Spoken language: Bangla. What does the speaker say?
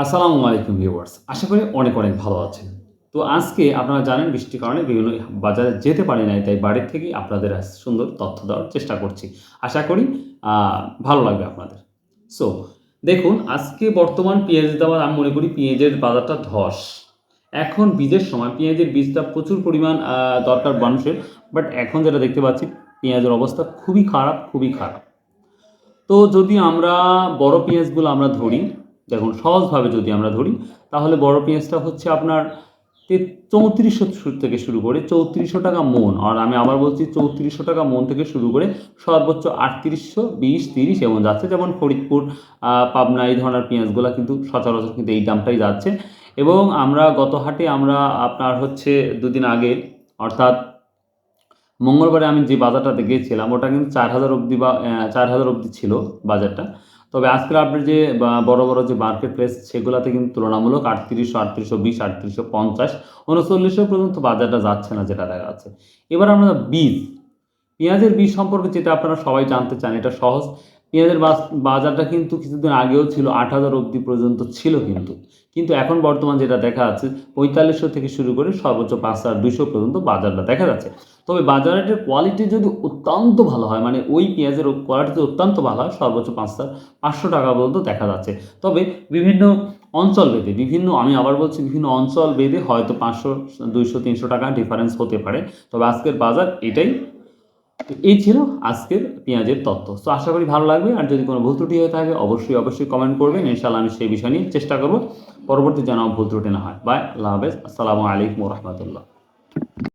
আসসালামু আলাইকুম ভিউয়ার্স। আশা করি অনেক, অনেক ভালো আছেন। তো আজকে আপনারা জানেন বৃষ্টির কারণে বিভিন্ন বাজারে যেতে পারি নাই। তাই বাড়ির থেকেই আপনাদের সুন্দর তথ্য দেওয়ার চেষ্টা করছি। আশা করি আ ভালো লাগবে আপনাদের। সো দেখুন আজকে বর্তমান পেঁয়াজের দাম আমি মনে করি পেঁয়াজের বাজারটা ধস। এখন বীজের সময় পেঁয়াজের বীজটা প্রচুর পরিমাণ দরকার মানুষের। বাট এখন যেটা দেখতে পাচ্ছি পেঁয়াজের অবস্থা খুবই খারাপ, খুবই খারাপ। তো যদি আমরা বড় পেঁয়াজগুলো আমরা ধরি, দেখুন সহজভাবে যদি আমরা ধরি, তাহলে বড় পেঁয়াজটা হচ্ছে আপনার ৩৪০০ থেকে শুরু করে ৳৩৪০০ মন। আর আমি আবার বলছি ৳৩৪০০ মন থেকে শুরু করে সর্বোচ্চ ৩৮০০, ২০, ৩০ এমন যাচ্ছে। যেমন ফরিদপুর, পাবনা এই ধরনের পেঁয়াজগুলা কিন্তু সচরাচর কিন্তু এই দামটাই যাচ্ছে। এবং আমরা গত হাটে আমরা আপনার হচ্ছে ২ দিন আগে অর্থাৎ মঙ্গলবারে আমি যে বাজারটাতে গিয়েছিলাম ওটা কিন্তু ৪,০০০ অব্দি বা ৪,০০০ অব্দি ছিল বাজারটা। তবে আজকের আপডেট যে বড়, বড় যে মার্কেট প্লেস সেগুলাতে কিন্তু তুলনামূলক ৩৮০০, ৩৮২০, ৩৮৫০, ৩৯০০ পর্যন্ত বাজারটা যাচ্ছে না যেটা দেখা যাচ্ছে। এবার আমরা বীজ, পেঁয়াজের বীজ সম্পর্কে যেটা আপনারা সবাই জানতে চান এটা সহজ। পেঁয়াজের বাজারটা কিন্তু কিছুদিন আগেও ছিল ৮,০০০ অব্দি পর্যন্ত ছিল কিন্তু। কিন্তু এখন বর্তমান যেটা দেখা যাচ্ছে ৪৫০০ থেকে শুরু করে সর্বোচ্চ ৫,২০০ পর্যন্ত বাজারটা দেখা যাচ্ছে। তবে বাজারের কোয়ালিটি যদি অত্যন্ত ভালো হয়, মানে ওই পেঁয়াজের কোয়ালিটি যদি অত্যন্ত ভালো হয় সর্বোচ্চ ৳৫,৫০০ পর্যন্ত দেখা যাচ্ছে। তবে বিভিন্ন অঞ্চল ভেদে আমি আবার বলছি বিভিন্ন অঞ্চল ভেদে হয়তো ৫০০, ২০০, ৳৩০০ ডিফারেন্স হতে পারে। তবে আজকের বাজার এটাই। তো এই ছিল আজকের পেঁয়াজের তথ্য। সো আশা করি ভালো লাগবে। আর যদি কোনো ভুল ত্রুটি হয়ে থাকে অবশ্যই কমেন্ট করবেন। ইনশাআল্লাহ আমি সেই বিষয় নিয়ে চেষ্টা করব। পরবর্তী যেন ভুল ত্রুটি না হয়। বাই, আল্লাহ হাফেজ। আসসালামু আলাইকুম ওয়া রাহমাতুল্লাহ।